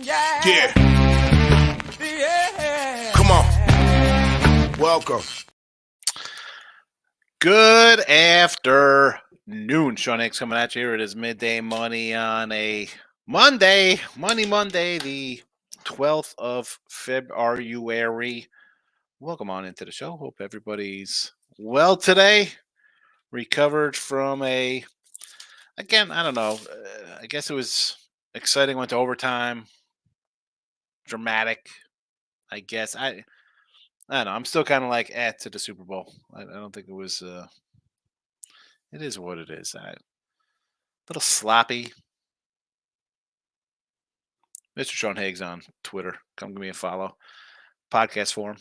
Yeah. Come on. Welcome. Good afternoon. Sean Higgs coming at you. Here it is Midday Money on a Monday, Monday, the 12th of February. Welcome on into the show. Hope everybody's well today. Recovered from I don't know. I guess it was exciting. Went to overtime. Dramatic. I guess. I don't know. I'm still kind of like to the Super Bowl. I don't think it was. It is what it is. A little sloppy. Mr. Sean Higgs on Twitter. Come give me a follow. Podcast form.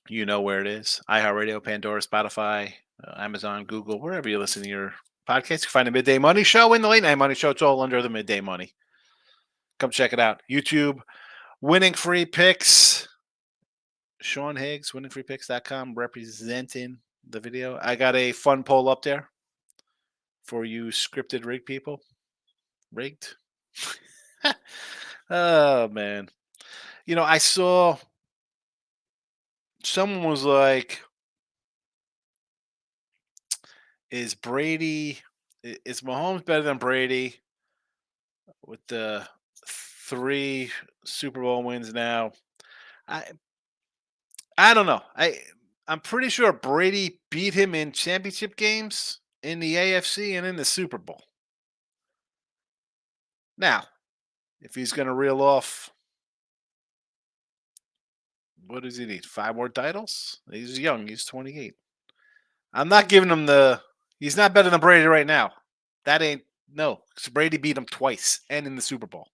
You know where it is. iHeartRadio, Pandora, Spotify, Amazon, Google, wherever you listen to your podcast. You can find the Midday Money Show and the Late Night Money Show. It's all under the Midday Money. Come check it out. YouTube, Winning Free Picks. Sean Higgs, winningfreepicks.com, representing the video. I got a fun poll up there for you scripted rig people. Rigged? Oh, man. You know, I saw someone was like, is Mahomes better than Brady with the 3 Super Bowl wins now? I don't know. I'm pretty sure Brady beat him in championship games in the AFC and in the Super Bowl. Now, if he's going to reel off, what does he need? 5 more titles? He's young. He's 28. I'm not giving him he's not better than Brady right now. That ain't, no. Because Brady beat him twice and in the Super Bowl.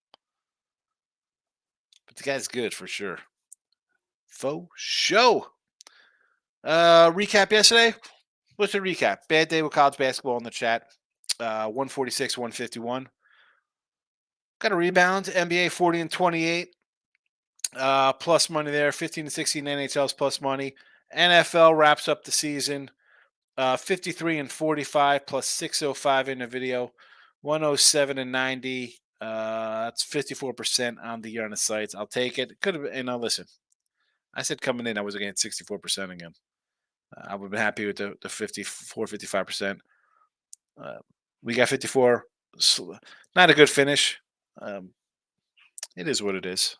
But the guy's good for sure. Faux show. Recap yesterday. What's the recap? Bad day with college basketball in the chat. 146, 151. Got a rebound. NBA 40 and 28. Plus money there. 15 and 16 NHL's plus money. NFL wraps up the season. 53 and 45 plus 605 in the video. 107 and 90. That's 54% on the year on the sites. I'll take it. Could have been. Now listen, I said coming in, I was against 64% again. I would have been happy with the 54, 55%. We got 54. Not a good finish. It is what it is.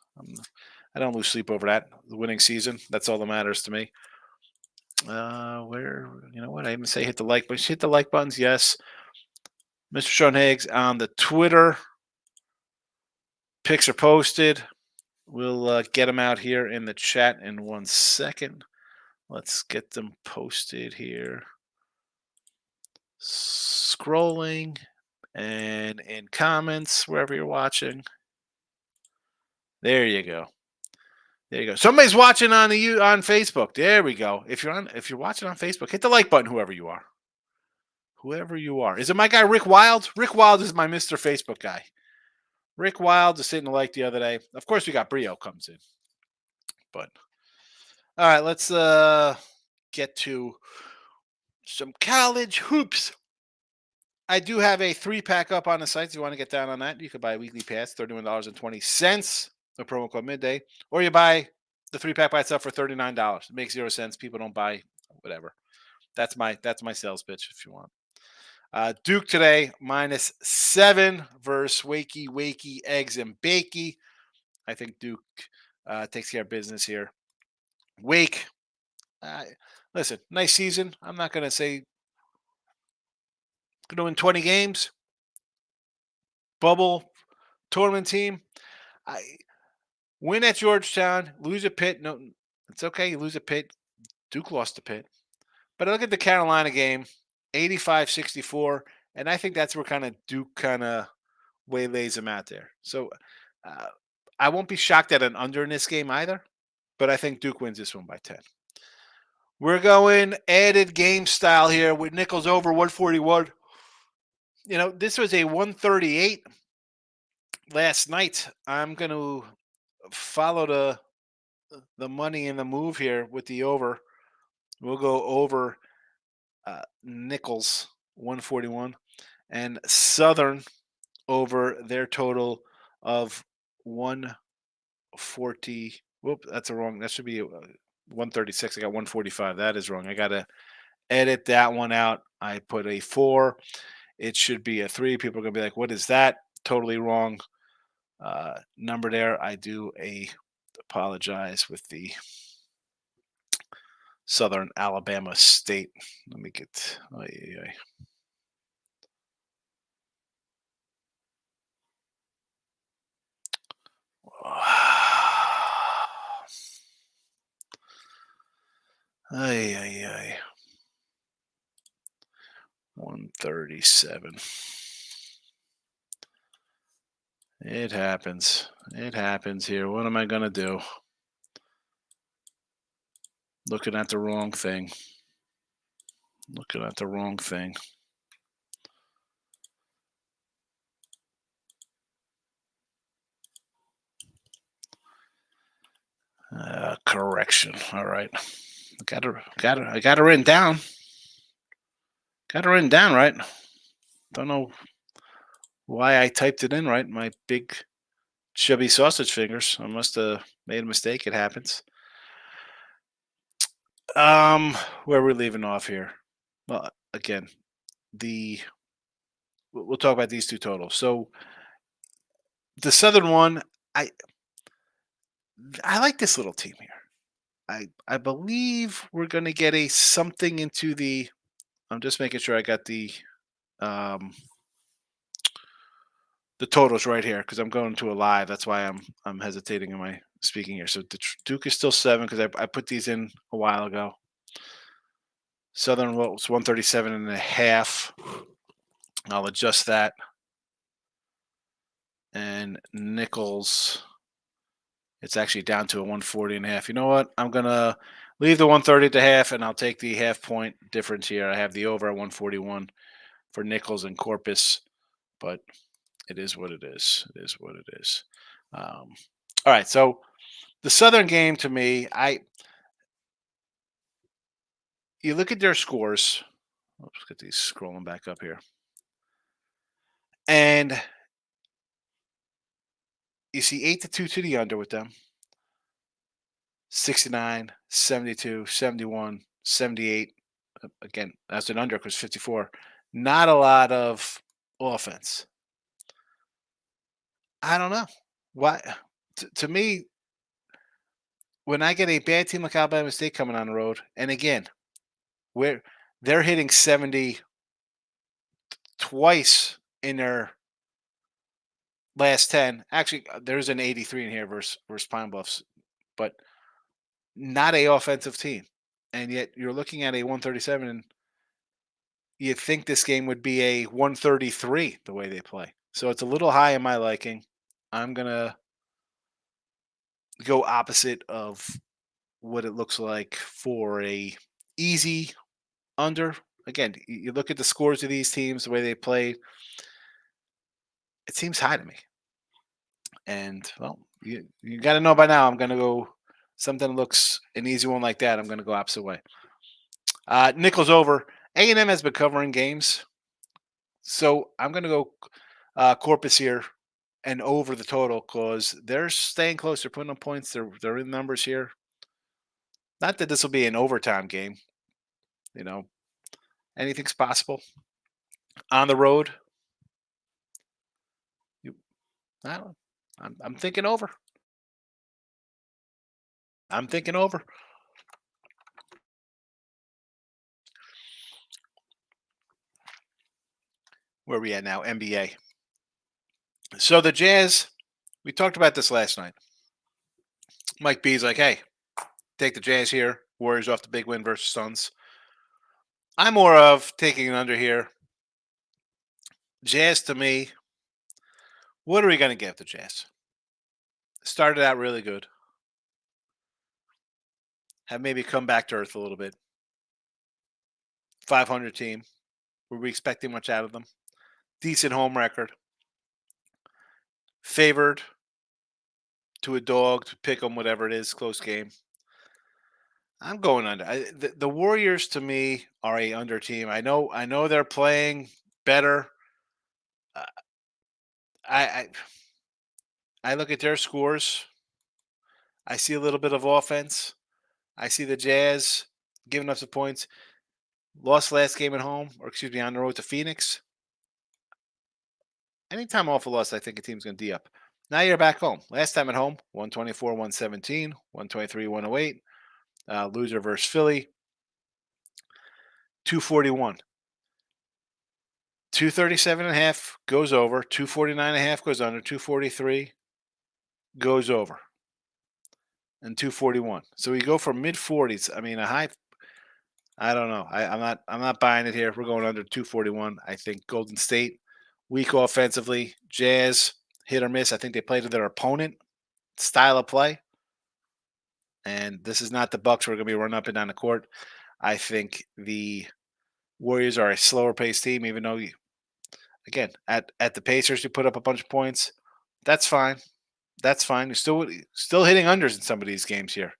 I don't lose sleep over that. The winning season, that's all that matters to me. You know what? I even say hit the like button. Hit the like buttons, yes. Mr. Sean Higgs on the Twitter. Pics are posted. We'll get them out here in the chat in 1 second. Let's get them posted here. Scrolling and in comments wherever you're watching. There you go. There you go. Somebody's watching on Facebook. There we go. If you're watching on Facebook, hit the like button, whoever you are. Whoever you are. Is it my guy Rick Wild? Rick Wild is my Mr. Facebook guy. Rick Wild just hitting the like the other day. Of course, we got Brio comes in. But all right, let's get to some college hoops. I do have a 3-pack up on the site. If you want to get down on that, you can buy a weekly pass, $31.20. The promo code midday, or you buy the 3-pack by itself for $39. It makes 0 cents. People don't buy whatever. That's my sales pitch if you want. Duke today -7 versus Wakey, Eggs and Bakey. I think Duke takes care of business here. Wake, listen, nice season. I'm not going to say going to win 20 games. Bubble tournament team. Win at Georgetown, lose at Pitt. No, it's okay. You lose at Pitt. Duke lost to Pitt. But I look at the Carolina game, 85-64, and I think that's where kind of Duke kind of waylays them out there. So I won't be shocked at an under in this game either, but I think Duke wins this one by 10. We're going added game style here with Nicholls over 141. You know, this was a 138 last night. I'm going to follow the money in the move here with the over. We'll go over Nicholls 141 and Southern over their total of 140. Whoop, that's a wrong. That should be 136. I got 145. That is wrong. I got to edit that one out. I put a 4. It should be a 3. People are going to be like, what is that? Totally wrong number there. I do apologize with the Southern Alabama State. Let me get. Ay, ay, ay. 137. It happens. It happens here. What am I going to do? Looking at the wrong thing. Looking at the wrong thing. Correction. All right. I got it written down. Got it written down right. Don't know why I typed it in right. My big chubby sausage fingers. I must have made a mistake. It happens. Where are we leaving off here? Well, again, we'll talk about these two totals. So the Southern one, I like this little team here. I believe we're going to get a something into the. I'm just making sure I got um the totals right here because I'm going to a live. That's why I'm hesitating in my speaking here. So the Duke is still 7 because I put these in a while ago. Southern was 137.5. I'll adjust that. And Nicholls, it's actually down to a 140.5. You know what? I'm gonna leave the 130.5, and I'll take the half point difference here. I have the over at 141 for Nicholls and Corpus, but it is what it is. It is what it is. All right, so the Southern game to me, you look at their scores. Let's get these scrolling back up here, and you see 8-2 to the under with them. 69, 72, 71, 78. Again, that's an under because 54. Not a lot of offense. I don't know. Why? To me, when I get a bad team like Alabama State coming on the road, and again, where they're hitting 70 twice in their last 10. Actually, there's an 83 in here versus Pine Bluffs, but not a offensive team. And yet you're looking at a 137 and you'd think this game would be a 133 the way they play. So it's a little high in my liking. I'm going to go opposite of what it looks like for a easy under. Again, you look at the scores of these teams, the way they play, it seems high to me. And well, you got to know by now I'm going to go something that looks an easy one like that. I'm going to go opposite way. Nicholls over. A&M has been covering games. So I'm going to go Corpus here and over the total because they're staying close. They're putting up points. They're in numbers here. Not that this will be an overtime game. You know, anything's possible. On the road, I don't. I'm thinking over. I'm thinking over. Where are we at now? NBA. So the Jazz, we talked about this last night. Mike B's like, hey, take the Jazz here. Warriors off the big win versus Suns. I'm more of taking an under here. Jazz to me, what are we going to get the Jazz? Started out really good. Have maybe come back to earth a little bit. 500 team. Were we expecting much out of them? Decent home record. Favored to a dog, to pick them, whatever it is, close game. I'm going under. The Warriors to me are a under team. I know they're playing better. I I look at their scores. I see a little bit of offense. I see the Jazz giving up some points. Lost last game at home, or excuse me, on the road to Phoenix. Anytime off a loss, I think a team's going to D up. Now you're back home. Last time at home, 124, 117, 123, 108. Loser versus Philly, 241. 237.5 goes over. 249.5 goes under. 243 goes over. And 241. So we go from mid 40s. I mean, a high. I don't know. I'm not buying it here. We're going under 241. I think Golden State weak offensively. Jazz hit or miss. I think they play to their opponent style of play. And this is not the Bucks. We're going to be running up and down the court. I think the Warriors are a slower paced team, even though again, at the Pacers, you put up a bunch of points. That's fine. That's fine. You're still hitting unders in some of these games here.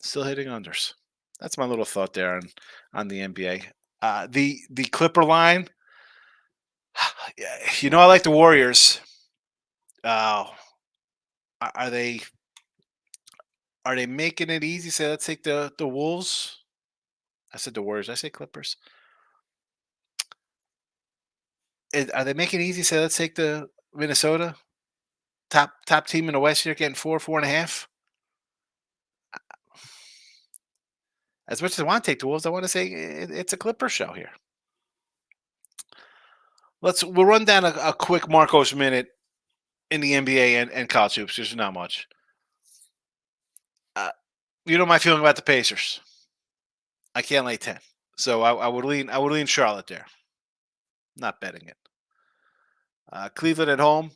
Still hitting unders. That's my little thought there on the NBA. The Clipper line. I like the Warriors. Are they making it easy? Say, let's take the Wolves. I said the Warriors. I say Clippers. Are they making it easy? Say, let's take the Minnesota. Top team in the West here, getting 4.5. As much as I want to take the Wolves, I want to say it's a Clipper show here. We'll run down a quick Marcos minute in the NBA and college hoops. There's not much. You know my feeling about the Pacers. I can't lay 10, so I would lean Charlotte there. Not betting it. Cleveland at home.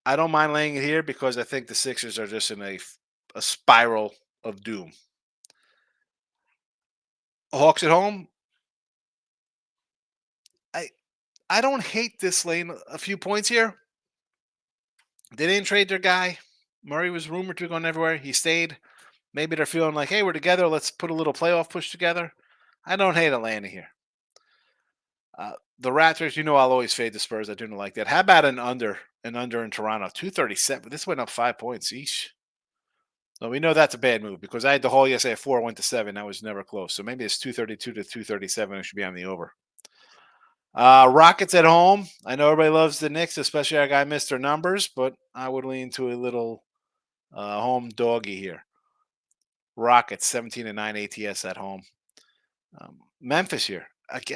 I don't mind laying it here because I think the Sixers are just in a spiral of doom. Hawks at home. I don't hate this laying a few points here. They didn't trade their guy. Murray was rumored to be going everywhere. He stayed. Maybe they're feeling like, hey, we're together. Let's put a little playoff push together. I don't hate Atlanta here. The Raptors, I'll always fade the Spurs. I do not like that. How about an under in Toronto? 237. This went up 5 points each. So we know that's a bad move because I had the whole yesterday at 4, went to 7. That was never close. So maybe it's 232 to 237. It should be on the over. Rockets at home. I know everybody loves the Knicks, especially our guy Mr. Numbers, but I would lean to a little home doggy here. Rockets 17-9 ATS at home. Memphis here.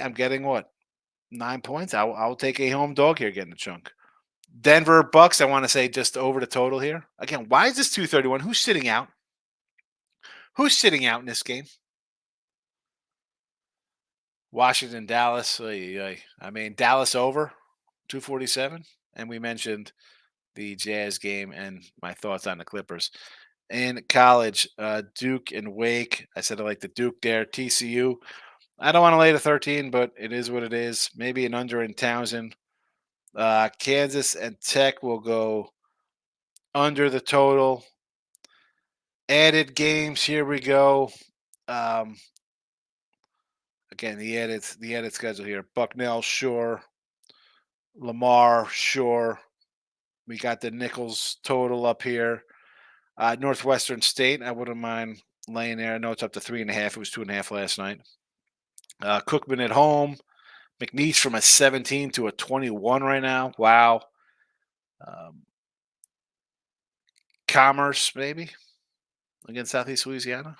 I'm getting what? 9 points. I'll take a home dog here, getting a chunk. Denver Bucks. I want to say just over the total here. Again, why is this 231? Who's sitting out? Who's sitting out in this game? Washington, Dallas. I mean, Dallas over 247. And we mentioned the Jazz game and my thoughts on the Clippers. In college, Duke and Wake. I said I like the Duke there. TCU. I don't want to lay the 13, but it is what it is. Maybe an under in Townsend. Kansas and Tech will go under the total. Added games. Here we go. Again, the added schedule here. Bucknell, sure. Lamar, sure. We got the Nicholls total up here. Northwestern State, I wouldn't mind laying there. I know it's up to 3.5. It was 2.5 last night. Cookman at home. McNeese from a 17 to a 21 right now. Wow. Commerce, maybe, against Southeast Louisiana.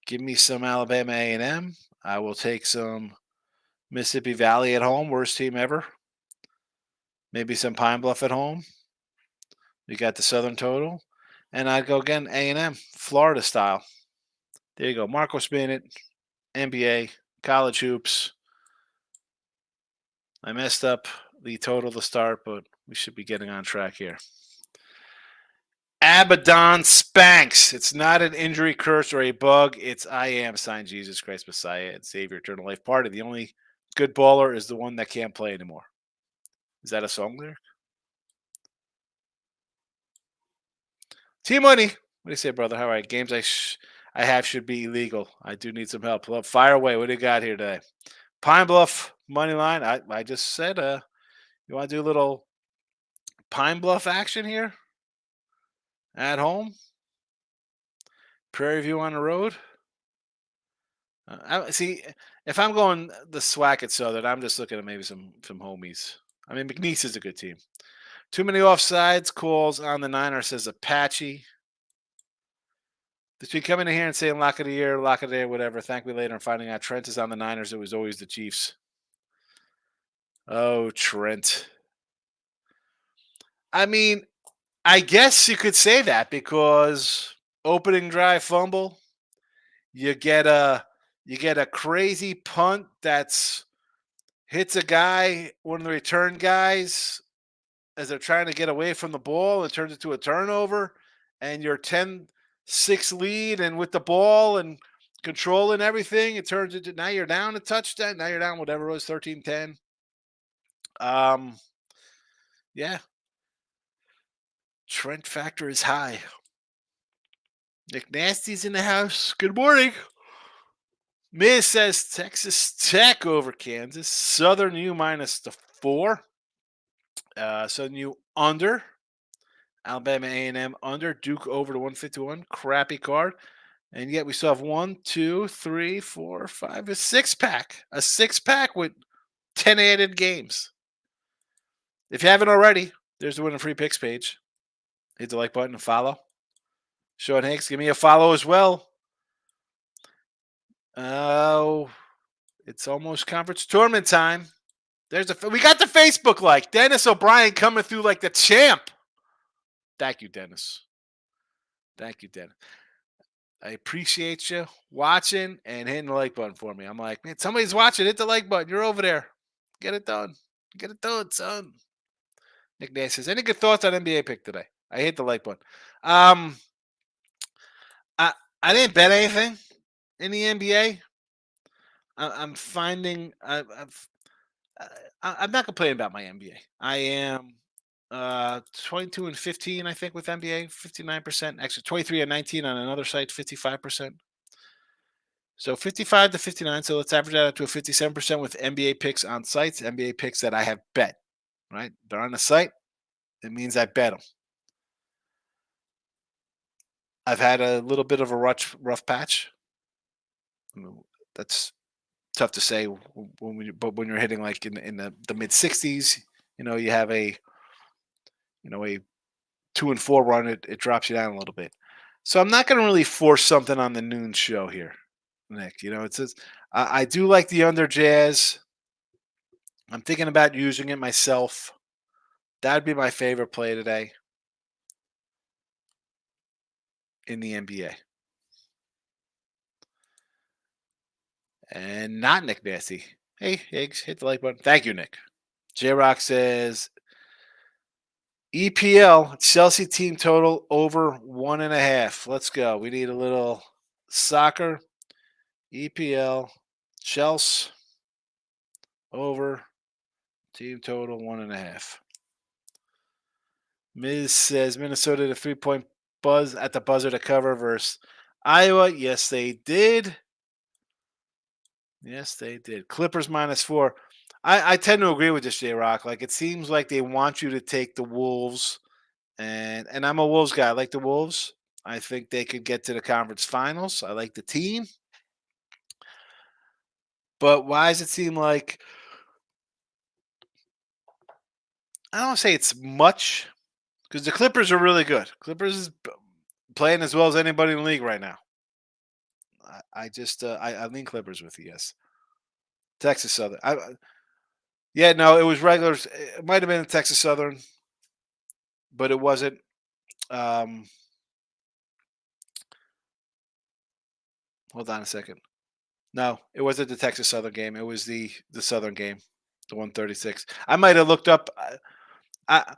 Give me some Alabama A&M. I will take some Mississippi Valley at home. Worst team ever. Maybe some Pine Bluff at home. We got the Southern total. And I'd go again, A&M, Florida style. There you go. Marcos Bennett, NBA, college hoops. I messed up the total to start, but we should be getting on track here. Abaddon Spanks. It's not an injury curse or a bug. It's I am, signed Jesus Christ, Messiah, and Savior, Eternal Life Party. The only good baller is the one that can't play anymore. Is that a song lyric? T-Money. What do you say, brother? All right, games I have should be illegal. I do need some help. Fire away. What do you got here today? Pine Bluff money line. I just said you want to do a little Pine Bluff action here at home. Prairie View on the road. See, if I'm going the SWAC at Southern, I'm just looking at maybe some homies. I mean, McNeese is a good team. Too many offsides calls on the Niners, says Apache. Between coming in here and saying lock of the year, lock of the day, whatever, thank me later and finding out Trent is on the Niners, it was always the Chiefs. Oh, Trent. I mean, I guess you could say that because opening drive fumble, you get a crazy punt that's hits a guy, one of the return guys, as they're trying to get away from the ball. It turns into a turnover, and you're 10-6 lead, and with the ball and controlling everything, it turns into now you're down a touchdown. Now you're down whatever it was, 13-10. Yeah. Trent factor is high. Nick Nasty's in the house. Good morning. Miz says Texas Tech over Kansas. Southern U minus the 4. Southern U under. Alabama A&M under. Duke over to 151. Crappy card. And yet we still have 1, 2, 3, 4, 5, a 6-pack. A 6-pack with 10 added games. If you haven't already, there's the Win and Free Picks page. Hit the like button and follow. Sean Higgs, give me a follow as well. Oh, it's almost conference tournament time. We got the Facebook like. Dennis O'Brien coming through like the champ. Thank you, Dennis. Thank you, Dennis. I appreciate you watching and hitting the like button for me. I'm like, man, somebody's watching. Hit the like button. You're over there. Get it done. Get it done, son. Nick Nash says, any good thoughts on NBA pick today? I hit the like button. I didn't bet anything in the NBA. I'm finding I'm not complaining about my NBA. I am 22-15, I think, with NBA, 59%. Actually, 23-19 on another site, 55%. So 55 to 59. So let's average that out to a 57% with NBA picks on sites, NBA picks that I have bet. Right? They're on the site. It means I bet them. I've had a little bit of a rough patch. That's tough to say but when you're hitting like in the mid 60s, you have a 2-4 run, it drops you down a little bit. So I'm not going to really force something on the noon show here, Nick. It says I do like the under Jazz. I'm thinking about using it myself. That'd be my favorite play today in the NBA. And not Nick Nasty. Hey, Higgs, hit the like button. Thank you, Nick. J-Rock says EPL, Chelsea team total over 1.5. Let's go. We need a little soccer. EPL, Chelsea over team total 1.5. Miz says Minnesota to 3-point buzz at the buzzer to cover versus Iowa. Yes, they did. Yes, they did. Clippers -4. I tend to agree with this, J-Rock. Like, it seems like they want you to take the Wolves, and I'm a Wolves guy. I like the Wolves. I think they could get to the conference finals. I like the team. But why does it seem like I don't want to say it's much because the Clippers are really good. Clippers is playing as well as anybody in the league right now. I just I lean Clippers with you, yes. Texas Southern. Yeah, no, it was regulars. It might have been a Texas Southern, but it wasn't. Hold on a second. No, it wasn't the Texas Southern game. It was the Southern game, the 136. I might have looked up. I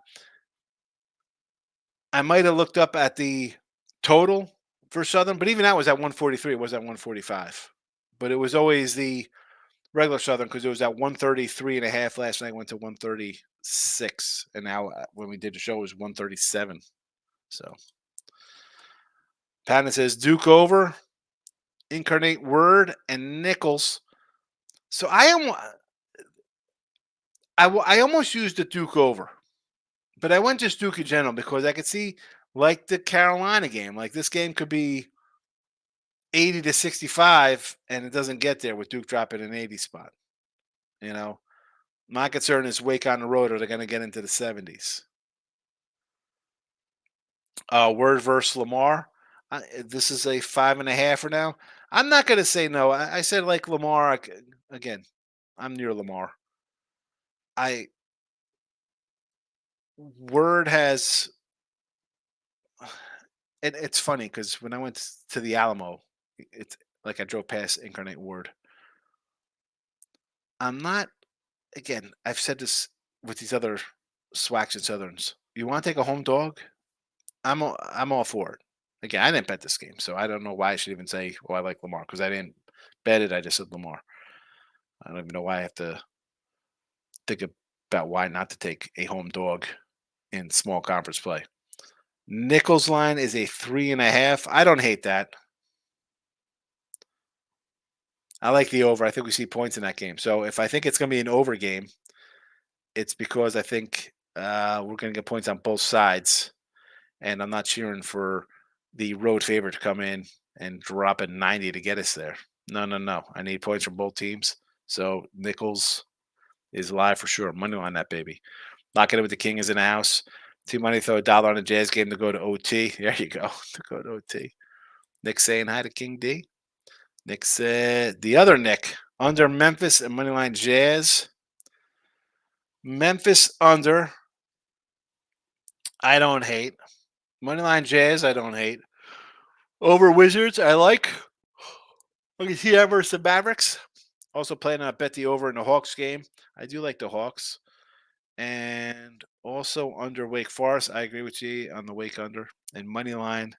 might have looked up at the total for Southern, but even that was at 143. It was at 145. But it was always the regular Southern because it was at 133.5 last night. Went to 136, and now when we did the show, it was 137. So, Patton says Duke over, Incarnate Word, and Nicholls. So I almost used the Duke over But I went just Duke in general because I could see, like the Carolina game, like this game could be 80-65, and it doesn't get there with Duke dropping an 80 spot. You know, my concern is Wake on the road. Are they going to get into the 70s? Word versus Lamar. This is a 5.5 for now. I'm not going to say no. I said like Lamar again. I'm near Lamar. I Word has, and it's funny because when I went to the Alamo, it's like I drove past Incarnate Word. I'm not. Again, I've said this with these other Swacks and Southerns. You want to take a home dog? I'm all for it. Again, I didn't bet this game, so I don't know why I should even say, "Oh, I like Lamar," because I didn't bet it. I just said Lamar. I don't even know why I have to think about why not to take a home dog in small conference play. Nicholls line is a 3.5. I don't hate that. I like the over. I think we see points in that game. So if I think it's going to be an over game, it's because I think we're going to get points on both sides, and I'm not cheering for the road favorite to come in and drop a 90 to get us there. No, no, no. I need points from both teams. So Nicholls is live for sure. Money on that baby. Lock it in with the King is in the house. Team money, throw $1 on a Jazz game to go to OT. There you go. To go to OT. Nick saying hi to King D. Nick said the other Nick under Memphis and moneyline Jazz. Memphis under. I don't hate. Moneyline Jazz. I don't hate. Over Wizards. I like. Look at here versus the Mavericks. Also playing on bet the over in the Hawks game. I do like the Hawks. And also under Wake Forest. I agree with you on the Wake under. And moneyline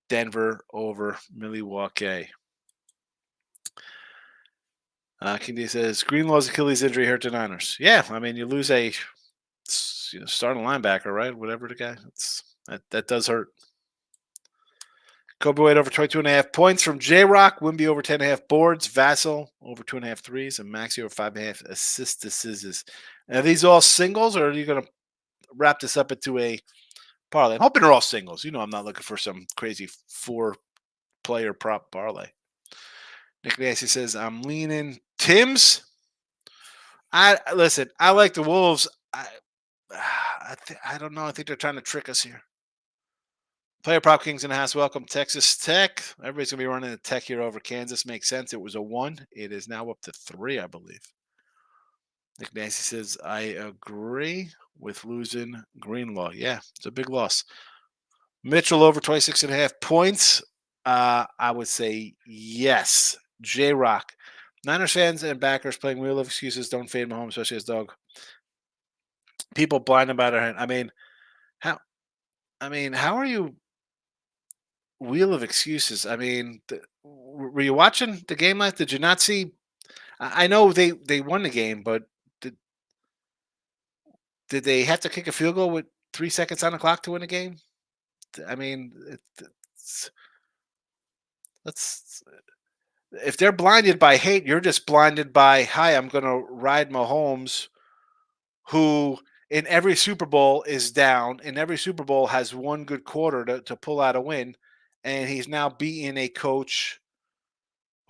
Denver over Milwaukee. King D says Greenlaw's Achilles injury hurt the Niners. Yeah, I mean you lose a starting linebacker, right? Whatever the guy. That does hurt. Kobe White over 22.5 points from J Rock. Wimby over 10.5 boards. Vassell over 2.5 threes. And Maxi over 5.5 assists. Are these all singles, or are you going to wrap this up into a parlay? I'm hoping they're all singles. I'm not looking for some crazy 4-player prop parlay. Nick Nancy says, I'm leaning Tim's. Listen, I like the Wolves. I don't know. I think they're trying to trick us here. Player prop Kings in the house. Welcome, Texas Tech. Everybody's going to be running the Tech here over Kansas. Makes sense. It was a 1. It is now up to 3, I believe. Nick Nancy says, I agree with losing Greenlaw. Yeah, it's a big loss. Mitchell over 26.5 points. I would say yes. J-Rock. Niners fans and backers playing wheel of excuses. Don't fade Mahomes, especially as dog. People blind about it. I mean, how are you wheel of excuses? I mean, were you watching the game last? Did you not see? I know they won the game, but did they have to kick a field goal with 3 seconds on the clock to win the game? I mean, let's. If they're blinded by hate, you're just blinded by, hi, I'm going to ride Mahomes, who in every Super Bowl is down. In every Super Bowl has one good quarter to pull out a win. And he's now beating a coach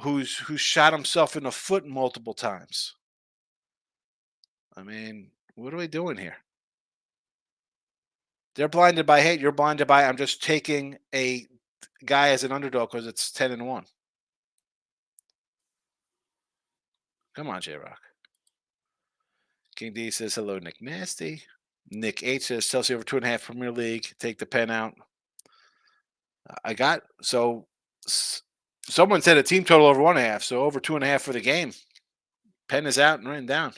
who's shot himself in the foot multiple times. I mean, what are we doing here? They're blinded by hate. You're blinded by, I'm just taking a guy as an underdog because it's 10-1. Come on, J-Rock. King D says, hello, Nick Nasty. Nick H says, Chelsea over 2.5 Premier League. Take the pen out. Someone said a team total over 1.5, so over 2.5 for the game. Pen is out and written down.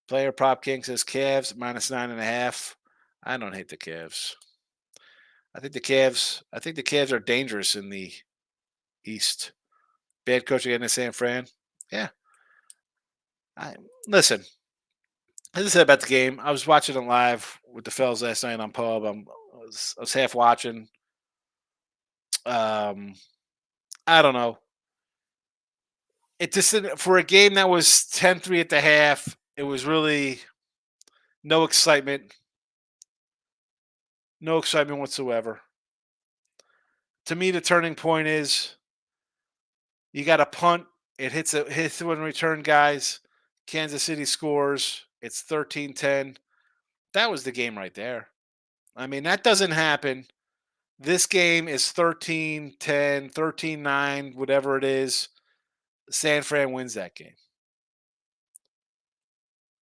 Player prop King says Cavs minus 9.5. I don't hate the Cavs. I think the Cavs are dangerous in the East. Bad coach again in San Fran. Yeah. Listen. As I said about the game, I was watching it live with the fellas last night on pub. I was half watching. I don't know. It just for a game that was 10-3 at the half. It was really no excitement. No excitement whatsoever. To me, the turning point is you got a punt. It hits one return, guys. Kansas City scores. It's 13-10. That was the game right there. I mean, that doesn't happen. This game is 13-10, 13-9, whatever it is. San Fran wins that game.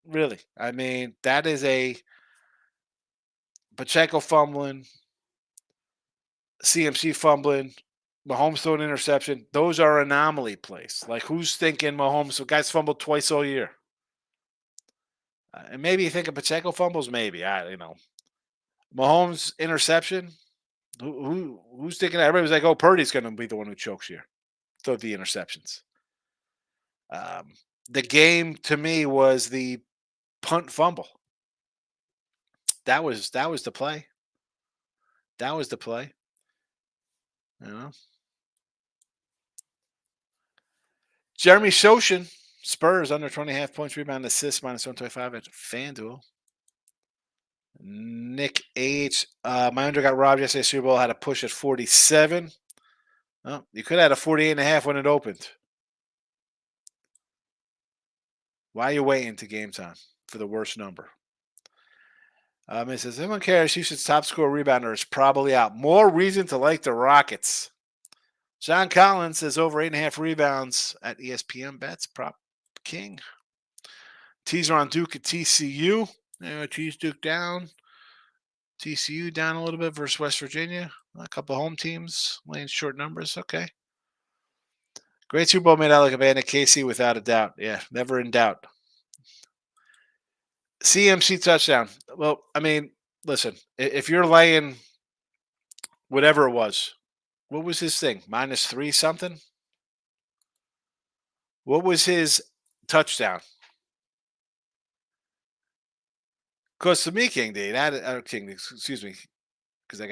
Really. I mean, that is a Pacheco fumbling, CMC fumbling, Mahomes throwing interception. Those are anomaly plays. Like, who's thinking Mahomes? So guys fumbled twice all year. And maybe you think of Pacheco fumbles, maybe. Mahomes interception. Who's thinking that? Everybody's like, oh, Purdy's going to be the one who chokes here. Throw the interceptions. Um, the game to me was the punt fumble. That was the play. That was the play. You know, Jeremy Sochin, Spurs under 20.5 points, rebound, assist, -125 at FanDuel. Nick H. My under got robbed yesterday. Super Bowl had a push at 47. Well, you could have had a 48.5 when it opened. Why are you waiting to game time for the worst number? It says, anyone cares? Houston's top scorer rebounder is probably out. More reason to like the Rockets. John Collins says over 8.5 rebounds at ESPN bets. Prop king. Teaser on Duke at TCU. Tease Duke down. TCU down a little bit versus West Virginia. A couple home teams laying short numbers. Okay. Great Super Bowl made out like a band at KC without a doubt. Yeah, never in doubt. CMC touchdown. Well, I mean, listen, if you're laying whatever it was, what was his thing? -3 something? What was his touchdown? Because to me, King D, King, excuse me, because I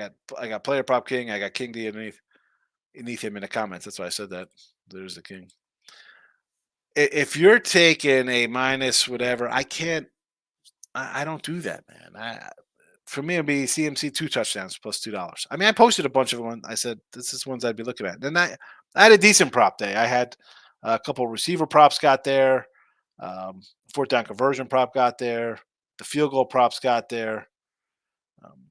got player prop King, I got King D underneath him in the comments. That's why I said that. There's the King. If you're taking a minus whatever, I can't. I don't do that, man. For me, it'd be CMC 2 touchdowns plus $2. I mean, I posted a bunch of them. I said this is ones I'd be looking at. And I had a decent prop day. I had a couple receiver props got there. Fourth down conversion prop got there. The field goal props got there. Um,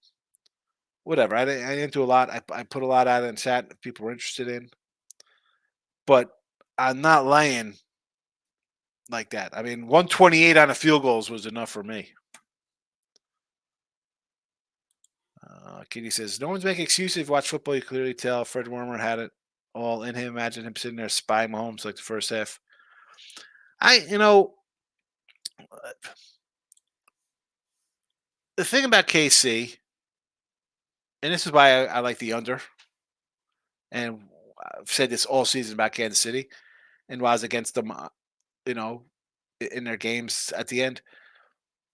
whatever. I didn't do a lot. I put a lot out in chat if people were interested in. But I'm not laying like that. I mean, 128 on a field goals was enough for me. Kitty says, no one's making excuses. If you watch football, you clearly tell Fred Warmer had it all in him. Imagine him sitting there spying Mahomes like the first half. The thing about KC, and this is why I like the under, and I've said this all season about Kansas City, and why I was against them, in their games at the end.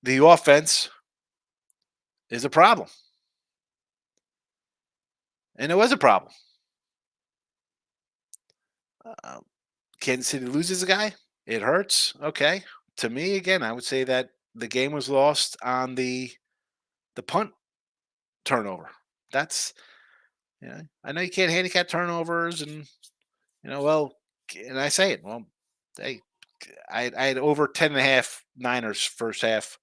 The offense is a problem. And it was a problem. Kansas City loses a guy. It hurts. Okay. To me, again, I would say that the game was lost on the punt turnover. That's I know you can't handicap turnovers, and and I say it. Well, hey, I had over 10.5 Niners first half.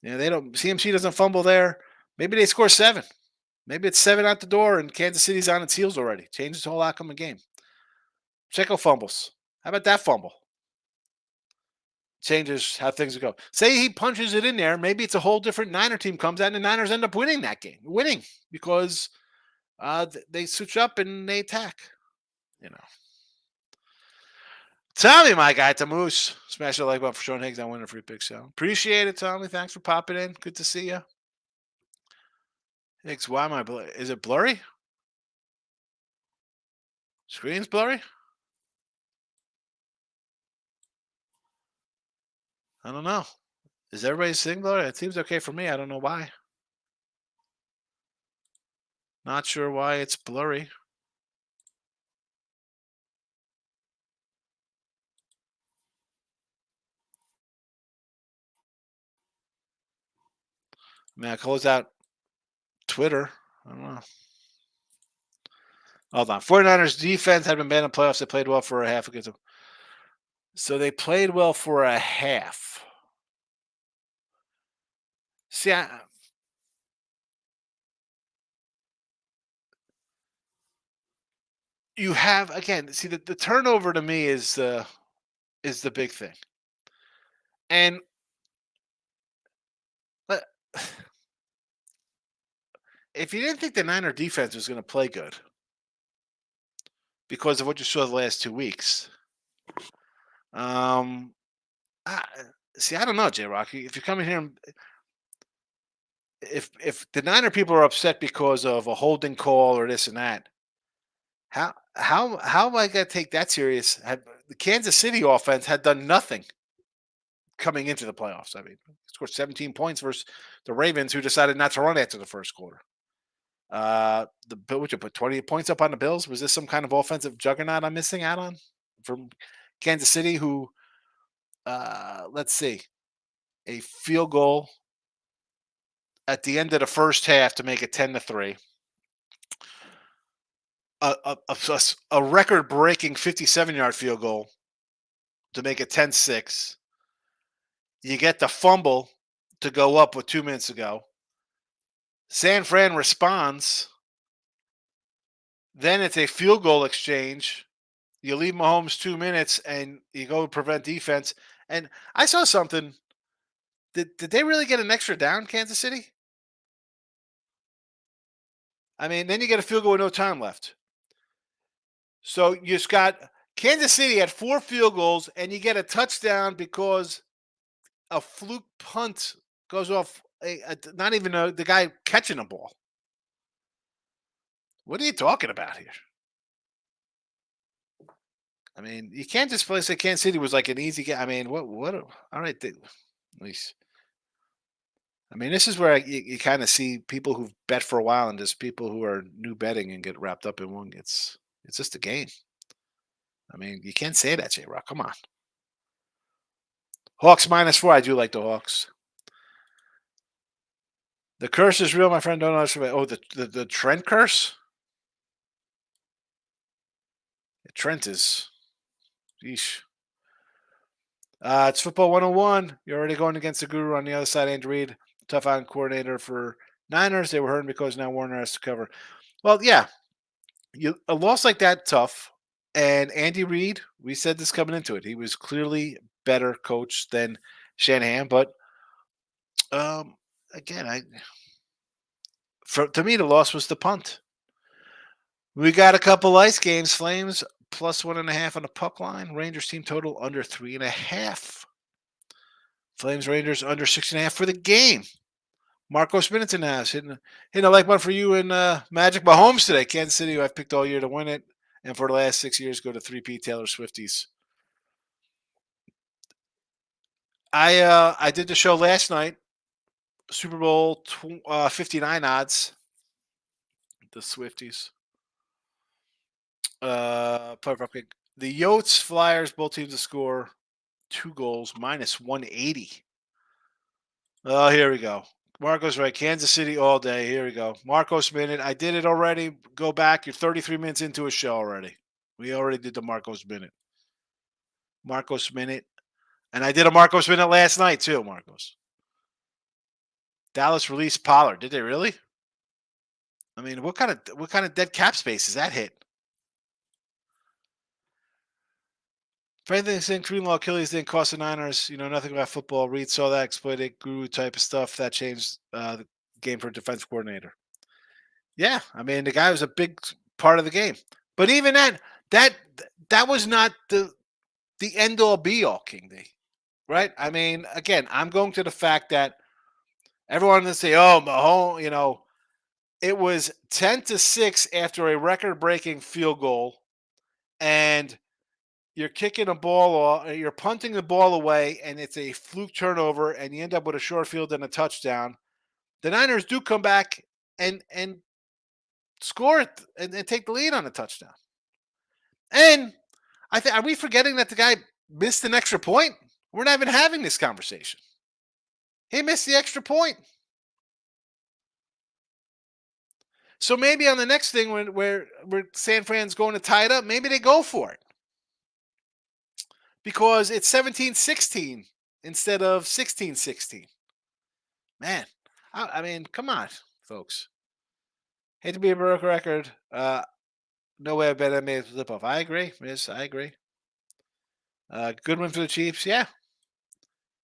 They don't CMC doesn't fumble there. Maybe they score 7. Maybe it's 7 out the door, and Kansas City's on its heels already. Changes the whole outcome of the game. Checo fumbles. How about that fumble? Changes how things go. Say he punches it in there. Maybe it's a whole different Niner team comes out, and the Niners end up winning that game. Winning because they switch up and they attack. Tommy, my guy, Tamoose. Smash the like button for showing Higgs on winning a free pick sale. Appreciate it, Tommy. Thanks for popping in. Good to see you. Higgs, why am I blurry? Is it blurry? Screen's blurry? I don't know. Is everybody's thing blurry? It seems okay for me. I don't know why. Not sure why it's blurry. I close out Twitter. I don't know. Hold on. 49ers defense had been banned in playoffs. They played well for a half against them. So they played well for a half. See, you have again. See, the turnover to me is the big thing. And but if you didn't think the Niner defense was going to play good because of what you saw the last 2 weeks, um, I, see, I don't know, J. Rocky. If you're coming here, if the Niner people are upset because of a holding call or this and that, how am I going to take that serious? The Kansas City offense had done nothing coming into the playoffs. I mean, scored 17 points versus the Ravens, who decided not to run after the first quarter. The Bill, would you put 20 points up on the Bills? Was this some kind of offensive juggernaut I'm missing out on from Kansas City? Who, let's see, a field goal at the end of the first half to make it 10-3. A record-breaking 57-yard field goal to make it 10-6. You get the fumble to go up with 2 minutes to go. San Fran responds. Then it's a field goal exchange. You leave Mahomes 2 minutes and you go prevent defense. And I saw something. Did they really get an extra down, Kansas City? I mean, then you get a field goal with no time left. So you just got Kansas City had 4 field goals, and you get a touchdown because a fluke punt goes off. Not even the guy catching a ball. What are you talking about here? I mean, you can't just play say Kansas City was like an easy game. I mean, what? All right, at least. I mean, this is where you kind of see people who've bet for a while and just people who are new betting and get wrapped up in one. It's just a game. I mean, you can't say that, J Rock. Come on. Hawks -4. I do like the Hawks. The curse is real, my friend. Don't understand. Oh, the Trent curse. Trent is. Yeesh. It's football 101. You're already going against the guru on the other side, Andrew Reid, tough on coordinator for Niners. They were hurting because now Warner has to cover. Well, yeah, a loss like that tough. And Andy Reid, we said this coming into it. He was clearly better coach than Shanahan, but again, to me the loss was the punt. We got a couple ice games. Flames +1.5 on the puck line. Rangers team total under 3.5. Flames Rangers under 6.5 for the game. Marcos Middleton has hitting a like one for you in Magic Mahomes today. Kansas City, who I've picked all year to win it, and for the last 6 years go to 3P Taylor Swifties. I did the show last night. Super Bowl 59 odds. The Swifties. The Yotes Flyers, both teams to score 2 goals, -180. Oh, here we go. Marco's right. Kansas City all day. Here we go. Marcos Minute. I did it already. Go back. You're 33 minutes into a show already. We already did the Marcos Minute. Marcos Minute. And I did a Marcos Minute last night too, Marcos. Dallas released Pollard. Did they really? I mean, what kind of dead cap space is that hit? If anything, saying Greenlaw Achilles didn't cost the Niners, nothing about football. Reed saw that exploited guru type of stuff that changed the game for a defense coordinator. Yeah, I mean the guy was a big part of the game, but even that was not the end all be all, King D. Right? I mean, again, I'm going to the fact that everyone will say, "Oh, Mahomes," it was 10-6 after a record-breaking field goal, and you're kicking a ball off, you're punting the ball away, and it's a fluke turnover, and you end up with a short field and a touchdown. The Niners do come back and score it and take the lead on a touchdown. And are we forgetting that the guy missed an extra point? We're not even having this conversation. He missed the extra point. So maybe on the next thing where San Fran's going to tie it up, maybe they go for it because it's 17-16 instead of 16-16. Man, I mean, come on, folks. Hate to be a broke record. No way I bet I made a flip off. I agree, Miss. I agree. Good win for the Chiefs. Yeah.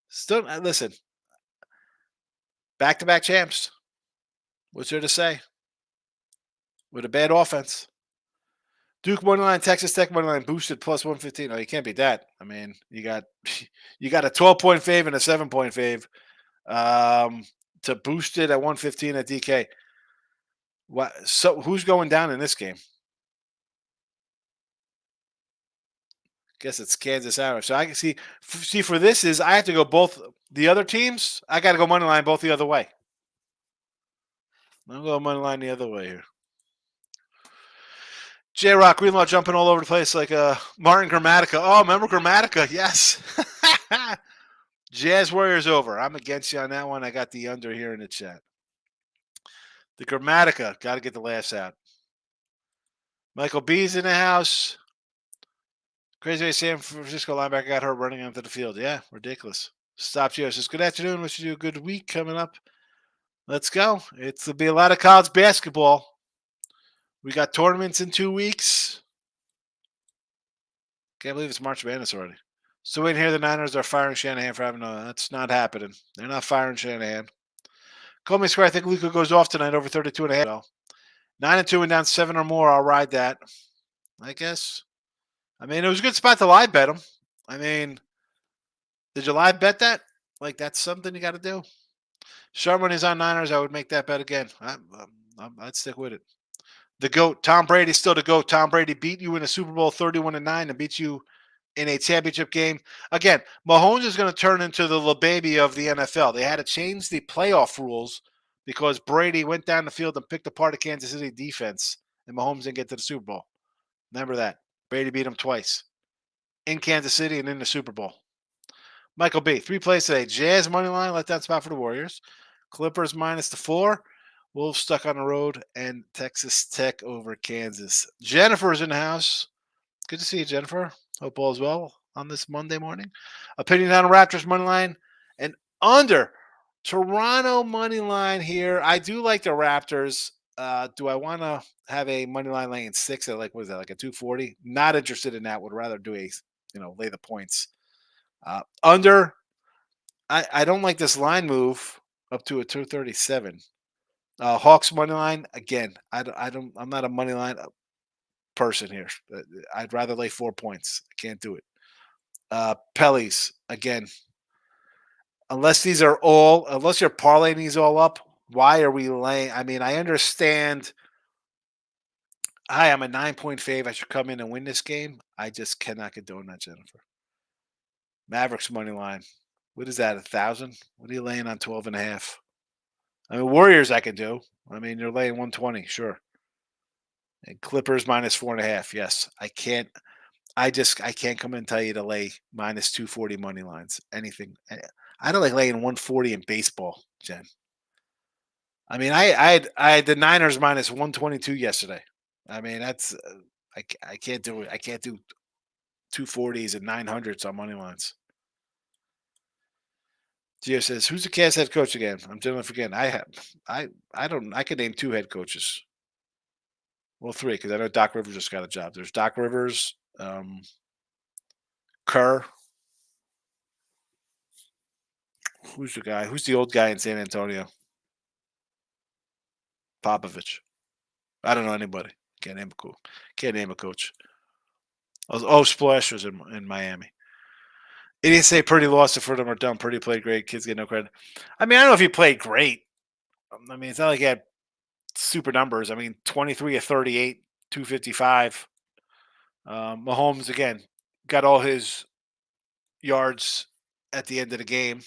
Still, listen. Back-to-back champs. What's there to say? With a bad offense. Duke money line, Texas Tech money line boosted plus 115. Oh, you can't beat that. I mean, you got a 12-point fave and a 7-point fave. To boost it at 115 at DK. What? So who's going down in this game? Guess it's Kansas Irish. So I can see for this is I have to go both the other teams. I got to go money line both the other way. I'm going money line the other way here. J Rock Greenlaw jumping all over the place like Martin Grammatica. Oh, remember Grammatica? Yes. Jazz Warriors over. I'm against you on that one. I got the under here in the chat. The Grammatica. Got to get the laughs out. Michael B's in the house. Crazy San Francisco linebacker got hurt running onto the field. Yeah, ridiculous. Stop Gio says, good afternoon. Wish you a good week coming up. Let's go. It'll be a lot of college basketball. We got tournaments in 2 weeks. Can't believe it's March Madness already. So waiting here, the Niners are firing Shanahan for having that's not happening. They're not firing Shanahan. Call me square. I think Luka goes off tonight over 32.5. 9-2 and down 7 or more. I'll ride that. I guess. I mean, it was a good spot to live bet him. I mean, did you live bet that? Like, that's something you got to do. Sharp money's on Niners. I would make that bet again. I'd stick with it. The GOAT. Tom Brady's still the GOAT. Tom Brady beat you in a Super Bowl 31-9 and beat you in a championship game. Again, Mahomes is going to turn into the baby of the NFL. They had to change the playoff rules because Brady went down the field and picked apart the Kansas City defense, and Mahomes didn't get to the Super Bowl. Remember that. Brady beat him twice. In Kansas City and in the Super Bowl. Michael B. 3 plays today. Jazz money line, let down spot for the Warriors. Clippers minus the 4. Wolves stuck on the road, and Texas Tech over Kansas. Jennifer's in the house. Good to see you, Jennifer. Hope all is well on this Monday morning. Opinion on the Raptors money line and under Toronto money line here. I do like the Raptors. Do I want to have a money line laying 6 at what is that, like a 240? Not interested in that. Would rather do lay the points. Under, I don't like this line move up to a 237. Hawks money line again. I'm not a money line person here. I'd rather lay 4 points. I can't do it. Pellies again. Unless you're parlaying these all up, why are we laying? I mean, I understand. Hi, I'm a 9-point fave. I should come in and win this game. I just cannot condone that, Jennifer. Mavericks money line. What is that? 1,000? What are you laying on 12.5? I mean, Warriors I can do. I mean, you're laying 120, sure. And Clippers minus 4.5. Yes, I can't. I can't come and tell you to lay minus 240 money lines. Anything. I don't like laying 140 in baseball, Jen. I mean, I had the Niners minus 122 yesterday. I mean, that's I can't do it. I can't do 240s and 900s on money lines. Gio says, "Who's the Cavs head coach again?" I'm generally forgetting. I could name 2 head coaches. Well, 3 because I know Doc Rivers just got a job. There's Doc Rivers, Kerr. Who's the guy? Who's the old guy in San Antonio? Popovich. I don't know anybody. Can't name a coach. Splash was in Miami. He didn't say Purdy lost it for them or dumb. Purdy played great. Kids get no credit. I mean, I don't know if he played great. I mean, it's not like he had super numbers. I mean, 23 of 38, 255. Mahomes, again, got all his yards at the end of the game.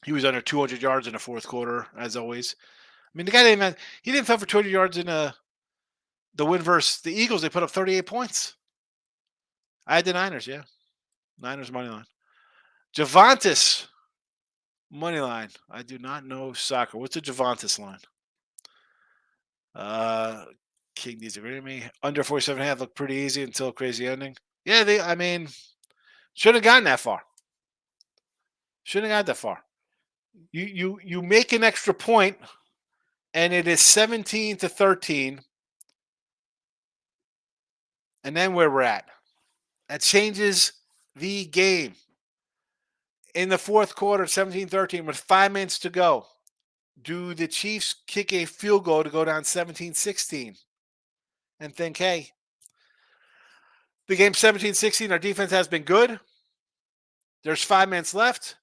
He was under 200 yards in the fourth quarter, as always. I mean, the guy didn't throw for 200 yards in the win versus the Eagles. They put up 38 points. I had the Niners, yeah. Niners money line. Javantis money line. I do not know soccer. What's the Javantis line? Uh, King disagree with me. Under 47.5 looked pretty easy until a crazy ending. Yeah, I mean, shouldn't have gotten that far. Shouldn't have got that far. You make an extra point, and it is 17-13, and then where we're at. That changes the game. In the fourth quarter, 17-13, with 5 minutes to go, do the Chiefs kick a field goal to go down 17-16 and think, hey, the game's 17-16, our defense has been good. There's 5 minutes left.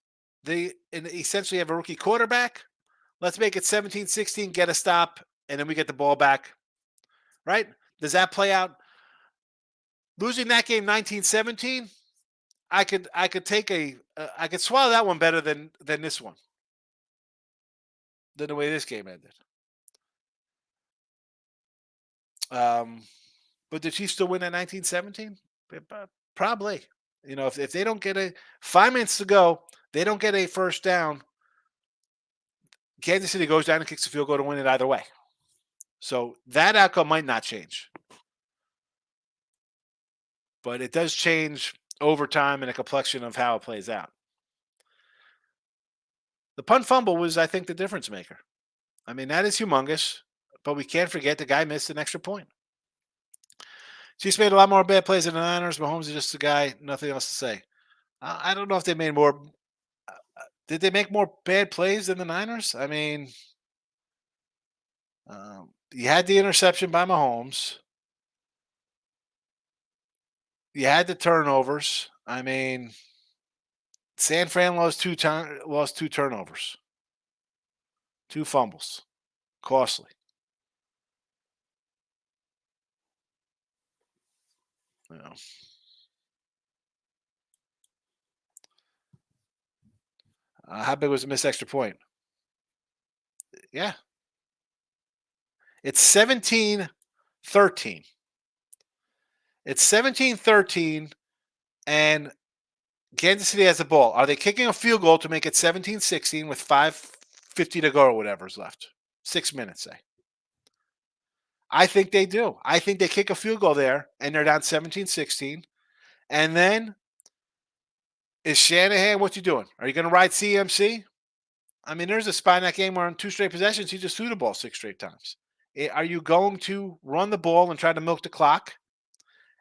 They essentially have a rookie quarterback. Let's make it 17-16, get a stop, and then we get the ball back. Right? Does that play out? Losing that game 19-17, I could take I could swallow that one better than this one. Than the way this game ended. But did Chiefs still win at 19-17? Probably. You know, if they don't get 5 minutes to go, they don't get a first down. Kansas City goes down and kicks a field goal to win it either way. So that outcome might not change. But it does change over time and the complexion of how it plays out. The punt fumble was, I think, the difference maker. I mean, that is humongous, but we can't forget the guy missed an extra point. Chiefs made a lot more bad plays than the Niners. Mahomes is just a guy, nothing else to say. I don't know if they made more. Did they make more bad plays than the Niners? I mean, you had the interception by Mahomes. You had the turnovers. I mean, San Fran lost two turnovers, 2 fumbles, costly. You know. How big was the missed extra point? Yeah. It's 17-13. It's 17-13, and Kansas City has the ball. Are they kicking a field goal to make it 17-16 with 5:50 to go or whatever is left? 6 minutes, say. I think they do. I think they kick a field goal there, and they're down 17-16. And then is Shanahan, what's he doing? Are you going to ride CMC? I mean, there's a spot in that game where on 2 straight possessions, he just threw the ball 6 straight times. Are you going to run the ball and try to milk the clock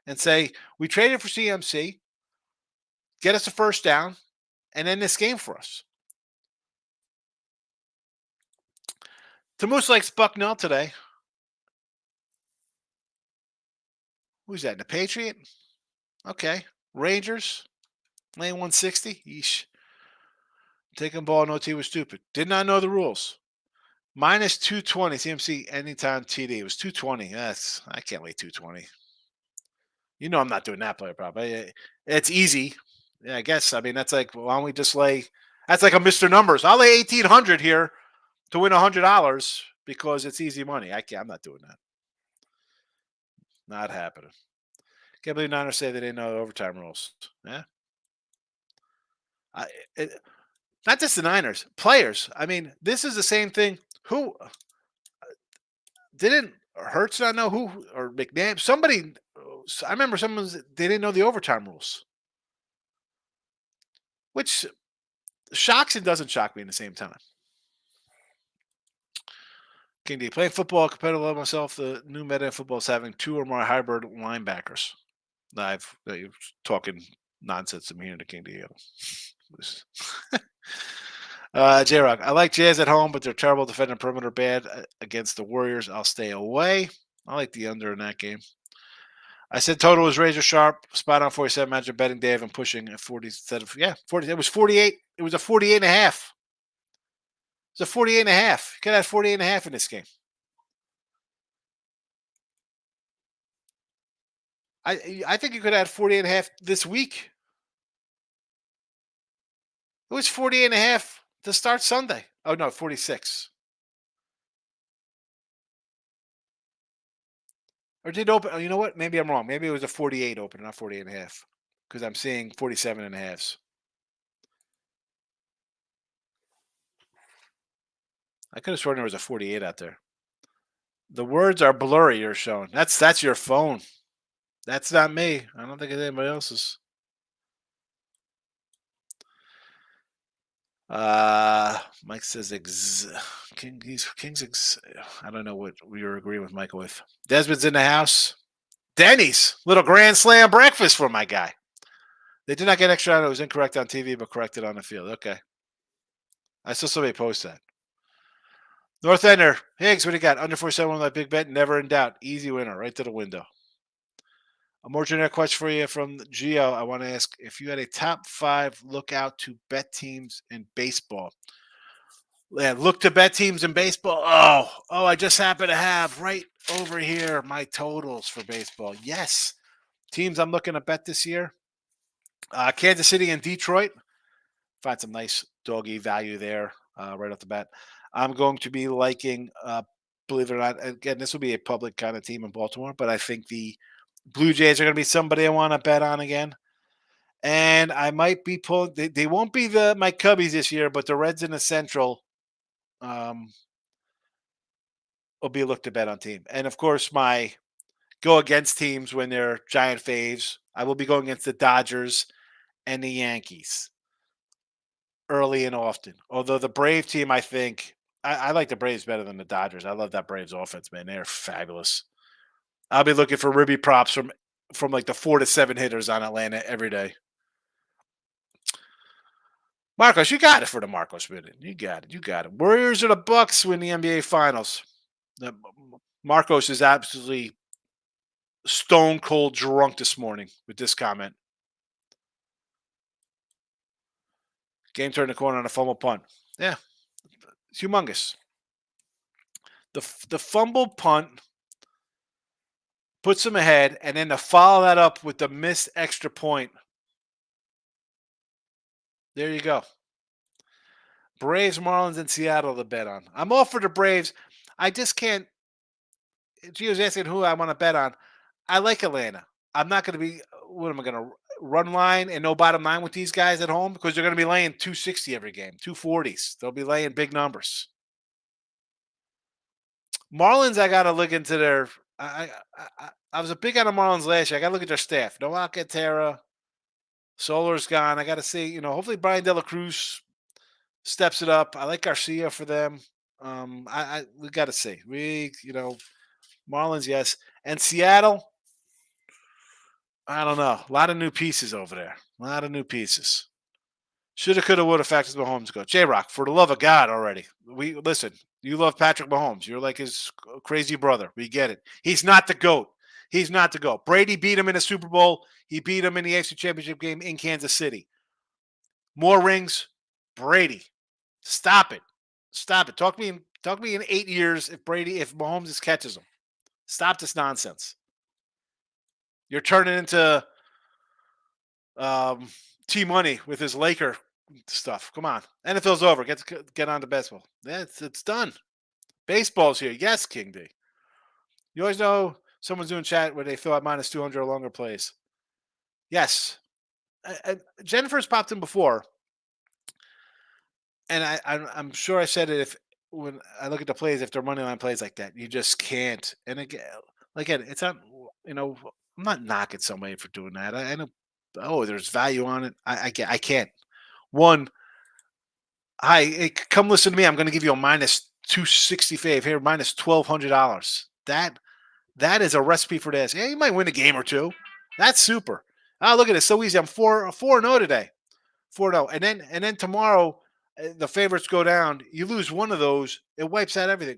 and say, we traded for CMC, get us a first down, and end this game for us? To Moose likes Bucknell today. Who's that? The Patriot? Okay. Rangers. Lane 160. Yeesh. Taking ball, no T was stupid. Did not know the rules. Minus 220 CMC anytime TD. It was 220. I can't lay 220. You know I'm not doing that player prop. It's easy. Yeah, I guess. I mean, that's like, why don't we just lay? That's like a Mr. Numbers. I'll lay 1,800 here to win $100 because it's easy money. I'm not doing that. Not happening. Can't believe Niners say they didn't know the overtime rules. Yeah. Not just the Niners, players. I mean, this is the same thing. Who didn't Hurts not know who, or McNabb? Somebody. I remember they didn't know the overtime rules, which shocks and doesn't shock me at the same time. King D, playing football competitive level myself. The new meta in football is having 2 or more hybrid linebackers. You're talking nonsense. I'm hearing the King D. J-Rock, I like Jazz at home, but they're terrible defending perimeter, bad against the Warriors. I'll stay away. I like the under in that game. I said total was razor sharp, spot on 47. Imagine betting Dave and pushing at 40 instead of 40. It was 48. It was a 48 and a half. It was a 48 and a half. You could have 48 and a half in this game. I think you could have 48 and a half this week. It was 48 and a half to start Sunday. Oh, no, 46. Or did it open? Oh, you know what? Maybe I'm wrong. Maybe it was a 48 open, not 48 and a half. Because I'm seeing 47 and a halves. I could have sworn there was a 48 out there. The words are blurry. You're showing. That's your phone. That's not me. I don't think it's anybody else's. Mike says King's I don't know what we were agreeing with Michael with. Desmond's in the house. Denny's little grand slam breakfast for my guy. They did not get extra on it. It was incorrect on TV, but corrected on the field. Okay. I saw somebody post that. North Ender, Higgs, what do you got? Under 47 with that big bet, never in doubt. Easy winner, right to the window. A more generic question for you from Gio. I want to ask if you had a top 5 lookout to bet teams in baseball. Yeah, look to bet teams in baseball. I just happen to have right over here my totals for baseball. Yes. Teams I'm looking to bet this year. Kansas City and Detroit. Find some nice doggy value there right off the bat. I'm going to be liking, believe it or not, again, this will be a public kind of team in Baltimore, but I think the Blue Jays are going to be somebody I want to bet on again. And I might be pulling, they won't be my Cubbies this year, but the Reds in the Central will be a look to bet on team. And of course, my go against teams when they're giant faves, I will be going against the Dodgers and the Yankees early and often. Although the Brave team, I think, I like the Braves better than the Dodgers. I love that Braves offense, man. They're fabulous. I'll be looking for ribby props from like the 4 to 7 hitters on Atlanta every day. Marcos, you got it for the Marcos minute. You got it. You got it. Warriors or the Bucks win the NBA Finals. Marcos is absolutely stone cold drunk this morning with this comment. Game turned the corner on a fumble punt. Yeah, it's humongous. The fumble punt puts them ahead, and then to follow that up with the missed extra point. There you go. Braves, Marlins, and Seattle to bet on. I'm all for the Braves. I just can't. Gio's asking who I want to bet on. I like Atlanta. I'm not going to be. What am I going to run line and no bottom line with these guys at home because they're going to be laying 260 every game, 240s. They'll be laying big numbers. Marlins, I got to look into their. I was a big on the Marlins last year. I got to look at their staff. No Alcantara. Solar's gone. I got to see. Hopefully Brian De La Cruz steps it up. I like Garcia for them. We got to see. Marlins, yes, and Seattle. I don't know. A lot of new pieces over there. A lot of new pieces. Shoulda, coulda, woulda. Factors Mahomes go. J Rock, for the love of God, already. We listen. You love Patrick Mahomes. You're like his crazy brother. We get it. He's not the GOAT. He's not the GOAT. Brady beat him in the Super Bowl. He beat him in the AFC Championship game in Kansas City. More rings, Brady. Stop it. Stop it. Talk to me in 8 years if Mahomes catches him. Stop this nonsense. You're turning into T Money with his Laker stuff. Come on. NFL's over. Get on to baseball. Yeah, it's done. Baseball's here. Yes, King D. You always know someone's doing chat where they fill out minus 200 or longer plays. Yes. Jennifer's popped in before. And I'm sure I said it when I look at the plays, if they're money line plays like that, you just can't. And again, it's not, I'm not knocking somebody for doing that. I know, there's value on it. I can't. One, hi, hey, come listen to me. I'm going to give you a minus 265 here, minus $1,200. That is a recipe for this. Yeah, you might win a game or two. That's super. Oh, look at it. So easy. I'm 4-0 today. 4-0. And then tomorrow, the favorites go down. You lose one of those, it wipes out everything.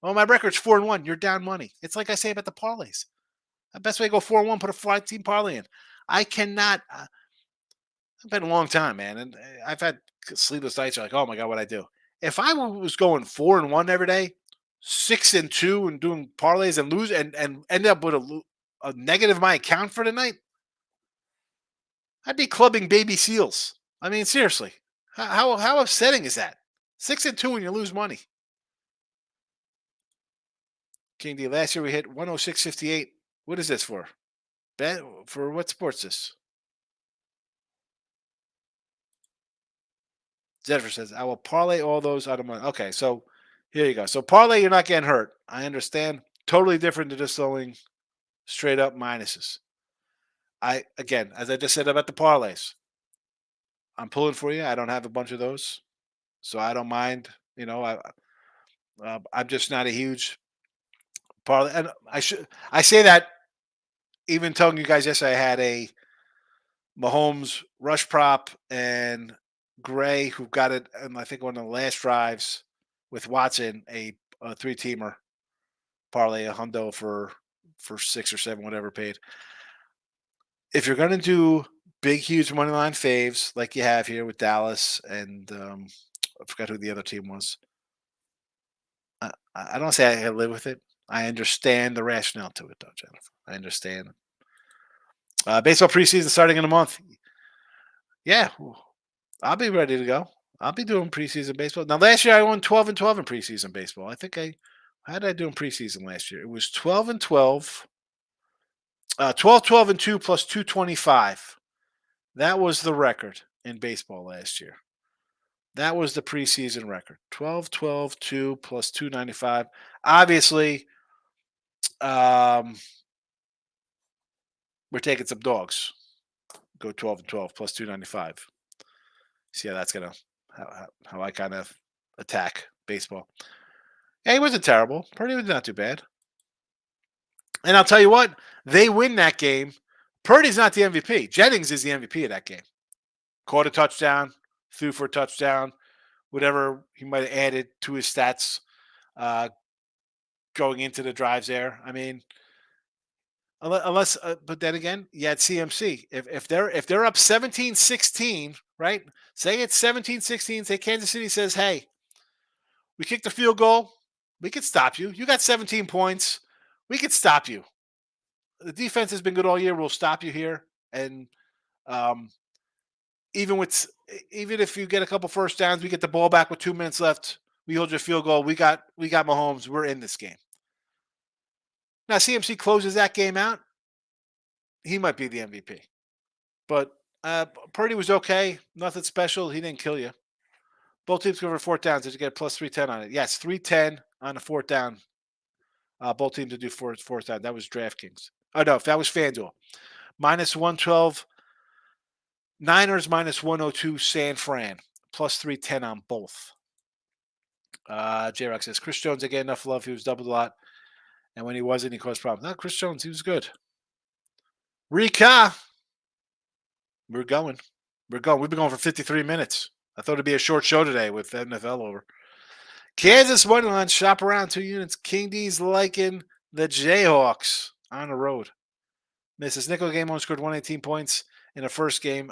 My record's 4-1. You're down money. It's like I say about the parlays. The best way to go 4-1, put a 5-team parlay in. I cannot. It's been a long time, man, and I've had sleepless nights. You're like, oh my god, what I do? If I was going 4-1 every day, 6-2, and doing parlays and lose and end up with a negative in my account for the night, I'd be clubbing baby seals. I mean, seriously, how upsetting is that? 6-2 and you lose money. King D. Last year we hit 106.58. What is this for? Bet for what sports this? Jennifer says, I will parlay all those out of money. Okay, so Here you go. So parlay, you're not getting hurt. I understand. Totally different to just throwing straight up minuses. I again, as I just said about the parlays, I'm pulling for you. I don't have a bunch of those, so I don't mind. I'm just not a huge parlay, and I say that even telling you guys yesterday I had a Mahomes rush prop and Gray who got it, and I think one of the last drives with Watson, a three teamer parlay, a hundo for 6 or 7, whatever paid. If you're gonna do big, huge money line faves like you have here with Dallas and I forgot who the other team was. I don't say I live with it. I understand the rationale to it, though, Jennifer. I understand. Baseball preseason starting in a month. Yeah, I'll be ready to go. I'll be doing preseason baseball. Now, last year I won 12-12 in preseason baseball. I think how did I do in preseason last year? It was 12-12, 12-12-2 plus 225. That was the record in baseball last year. That was the preseason record. 12-12-2 plus 295. Obviously, um, we're taking some dogs. Go 12-12 plus 295. See how that's gonna how I kind of attack baseball. Yeah, he wasn't terrible. Purdy was not too bad. And I'll tell you what, they win that game. Purdy's not the MVP. Jennings is the MVP of that game. Caught a touchdown, threw for a touchdown, whatever he might have added to his stats uh, going into the drives there. I mean, unless but then again, you had CMC. If they're up 17-16, right? Say it's 17-16, say Kansas City says, "Hey, we kicked the field goal. We could stop you. You got 17 points. We could stop you. The defense has been good all year. We'll stop you here." And um, even with even if you get a couple first downs, we get the ball back with 2 minutes left. We hold your field goal. We got Mahomes. We're in this game. Now CMC closes that game out. He might be the MVP. But Purdy was okay. Nothing special. He didn't kill you. Both teams go for fourth downs. Did you get plus 310 on it? Yes, 310 on a fourth down. Both teams to do fourth down. That was DraftKings. Oh, no, that was FanDuel. Minus 112. Niners minus 102 San Fran. Plus 310 on both. J-Rock says, Chris Jones, didn't get enough love. He was doubled a lot. And when he wasn't, he caused problems. No, Chris Jones, he was good. Rika. We're going. We've been going for 53 minutes. I thought it'd be a short show today with NFL over. Kansas money line, shop around 2 units. King D's liking the Jayhawks on the road. Mrs. Nicholls game only scored 118 points in the first game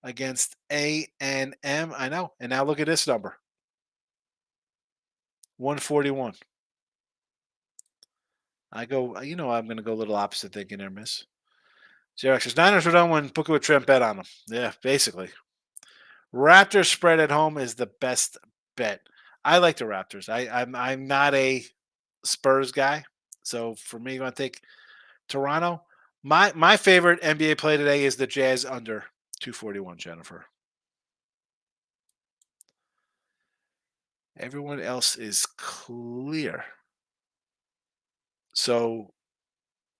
against A&M. I know. And now look at this number. 141. I'm going to go a little opposite thinking there, miss. Xerox says, Niners were done when Booker with Trent bet on them. Yeah, basically. Raptors spread at home is the best bet. I like the Raptors. I'm not a Spurs guy. So for me, you want to take Toronto? My favorite NBA play today is the Jazz under 241, Jennifer. Everyone else is clear. So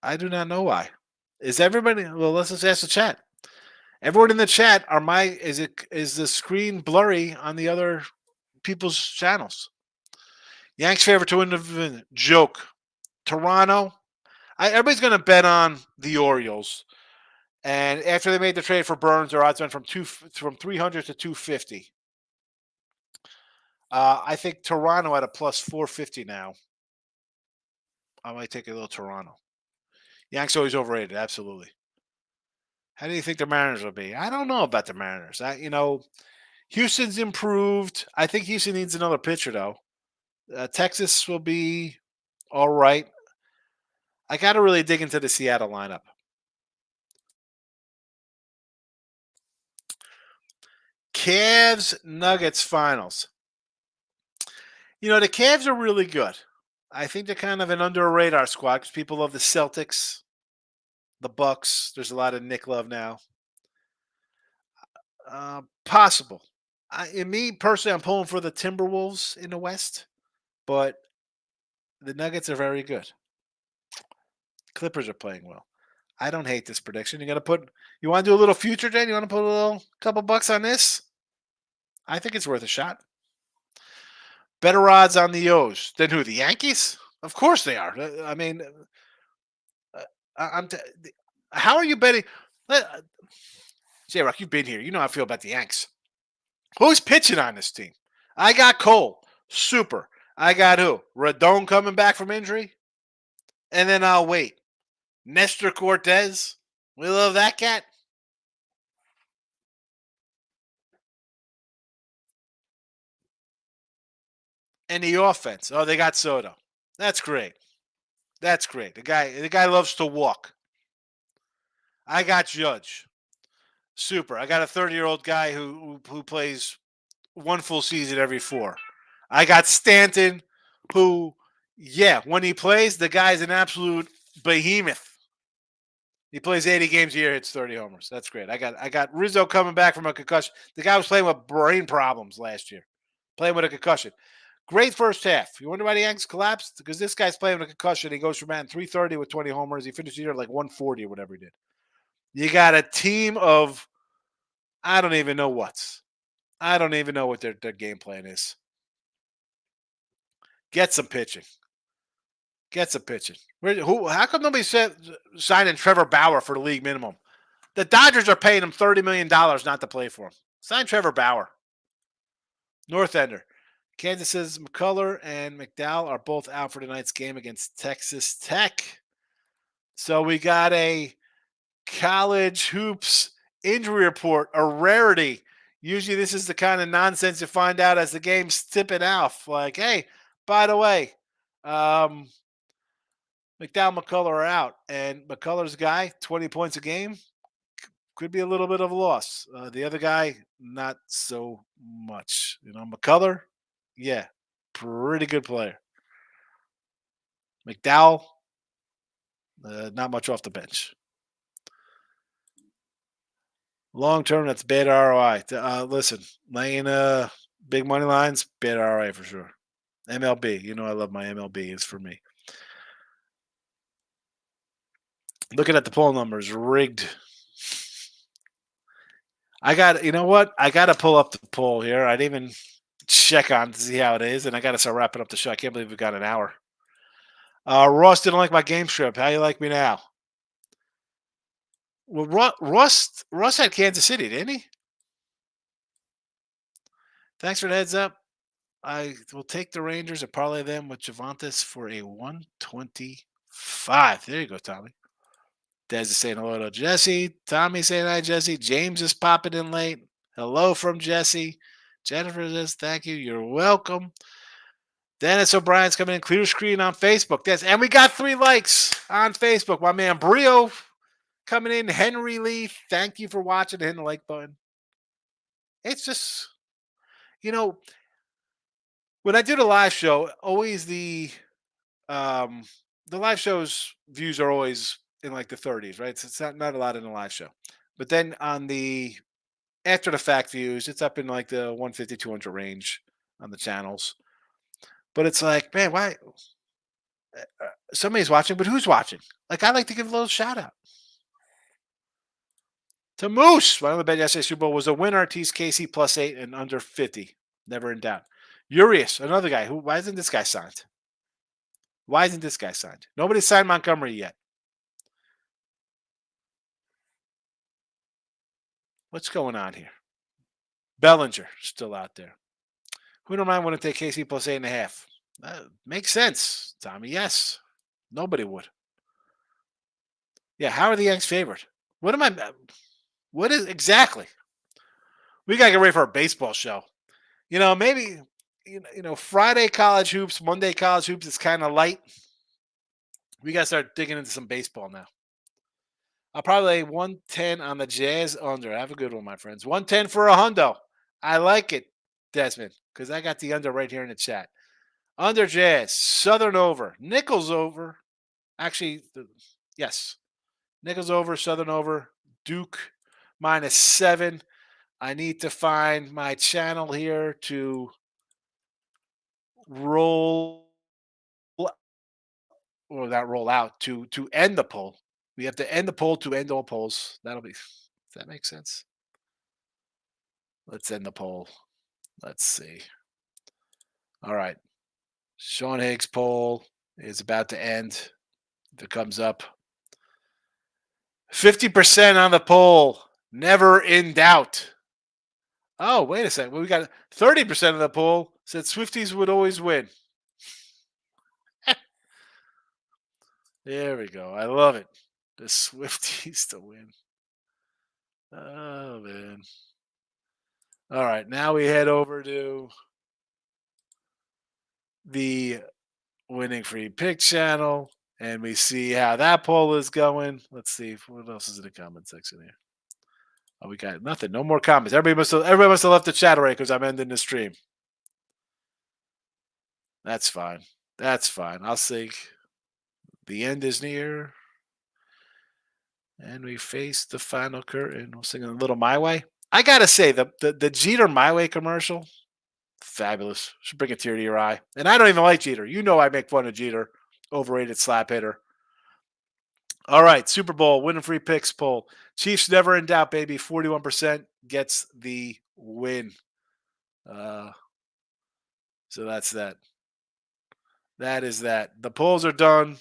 I do not know why. Is everybody? Well, let's just ask the chat. Everyone in the chat, is the screen blurry on the other people's channels? Yanks favorite to win the division. Joke. Toronto. Everybody's going to bet on the Orioles. And after they made the trade for Burns, their odds went from 300 to 250. I think Toronto at a plus 450 now. I might take a little Toronto. Yanks always overrated, absolutely. How do you think the Mariners will be? I don't know about the Mariners. Houston's improved. I think Houston needs another pitcher, though. Texas will be all right. I got to really dig into the Seattle lineup. Cavs Nuggets finals. The Cavs are really good. I think they're kind of an under radar squad because people love the Celtics, the Bucks. There's a lot of Nick love now. Possible. Me personally, I'm pulling for the Timberwolves in the West. but the Nuggets are very good. Clippers are playing well. I don't hate this prediction. You want to do a little future, Jen? You want to put a little couple bucks on this? I think it's worth a shot. Better odds on the O's than who? The Yankees? Of course they are. I mean, I'm. How are you betting? J-Rock, you've been here. You know how I feel about the Yanks. Who's pitching on this team? I got Cole. Super. I got who? Rodon coming back from injury? And then I'll wait. Nestor Cortez. We love that cat. And the offense. Oh, they got Soto. That's great. That's great. The guy loves to walk. I got Judge. Super. I got a 30-year-old guy who plays one full season every 4. I got Stanton, who, when he plays, the guy's an absolute behemoth. He plays 80 games a year, hits 30 homers. That's great. I got Rizzo coming back from a concussion. The guy was playing with brain problems last year, playing with a concussion. Great first half. You wonder why the Yankees collapsed? Because this guy's playing with a concussion. He goes from batting 330 with 20 homers. He finished the year like 140 or whatever he did. You got a team of, I don't even know what their game plan is. Get some pitching. How come nobody signing Trevor Bauer for the league minimum? The Dodgers are paying him $30 million not to play for him. Sign Trevor Bauer. North Ender. Kansas's McCullough and McDowell are both out for tonight's game against Texas Tech. So we got a college hoops injury report, a rarity. Usually this is the kind of nonsense you find out as the game's tipping off. Like, hey, by the way, McDowell McCullough are out. And McCullough's guy, 20 points a game, could be a little bit of a loss. The other guy, not so much. McCullough, pretty good player. McDowell, not much off the bench. Long term, that's bad ROI. Listen, laying big money lines, bad ROI for sure. MLB, I love my MLB. Is for me. Looking at the poll numbers, rigged. I got to pull up the poll here. I didn't even check on to see how it is, and I got to start wrapping up the show. I can't believe we've got an hour. Ross didn't like my game script. How you like me now? Well, Ross had Kansas City, didn't he? Thanks for the heads up. I will take the Rangers and parlay them with Javantis for a 125. There you go, Tommy. Des is saying hello to Jesse. Tommy saying hi, Jesse. James is popping in late. Hello from Jesse. Jennifer says thank you. You're welcome. Dennis O'Brien's coming in. Clear screen on Facebook. And we got 3 likes on Facebook. My man Brio coming in. Henry Lee, thank you for watching and hitting the like button. It's just, when I do the live show, always the live show's views are always in like the 30s, right? So it's not a lot in the live show. But then on the after the fact views, it's up in like the 150, 200 range on the channels. But it's like, man, why? Somebody's watching, but who's watching? Like, I like to give a little shout out to Moose. One of the bet yesterday Super Bowl was a winner. Tease KC +8 and under 50. Never in doubt. Urias, another guy. Why isn't this guy signed? Nobody signed Montgomery yet. What's going on here? Bellinger still out there. Who don't mind want to take KC +8.5? Makes sense, Tommy. Yes. Nobody would. Yeah, how are the Yanks favored? What is exactly? We gotta get ready for a baseball show. Maybe Friday college hoops, Monday college hoops is kind of light. We gotta start digging into some baseball now. I'll probably lay 110 on the Jazz under. Have a good one, my friends. 110 for a hundo. I like it, Desmond, because I got the under right here in the chat. Under Jazz, Southern over, Nicholls over. Actually, yes. Nicholls over, Southern over, Duke -7. I need to find my channel here to roll, or not roll out to end the poll. We have to end the poll to end all polls. That'll be. Does that make sense? Let's end the poll. Let's see. All right. Sean Higgs poll is about to end. If it comes up, 50% on the poll. Never in doubt. Oh, wait a second. Well, we got 30% of the poll said Swifties would always win. There we go. I love it. The Swifties to win. Oh, man. All right. Now we head over to the Winning Free Pick channel and we see how that poll is going. Let's see. What else is in the comment section here? Oh, we got nothing. No more comments. Everybody must have left the chat already because I'm ending the stream. That's fine. That's fine. I'll say the end is near. And we face the final curtain. We'll sing a little My Way. I gotta say, the Jeter My Way commercial, fabulous. Should bring a tear to your eye. And I don't even like Jeter. You know I make fun of Jeter. Overrated slap hitter. All right, Super Bowl, Winning Free Picks poll. Chiefs never in doubt, baby. 41% gets the win. So that's that. That is that. The polls are done.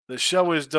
The show is done.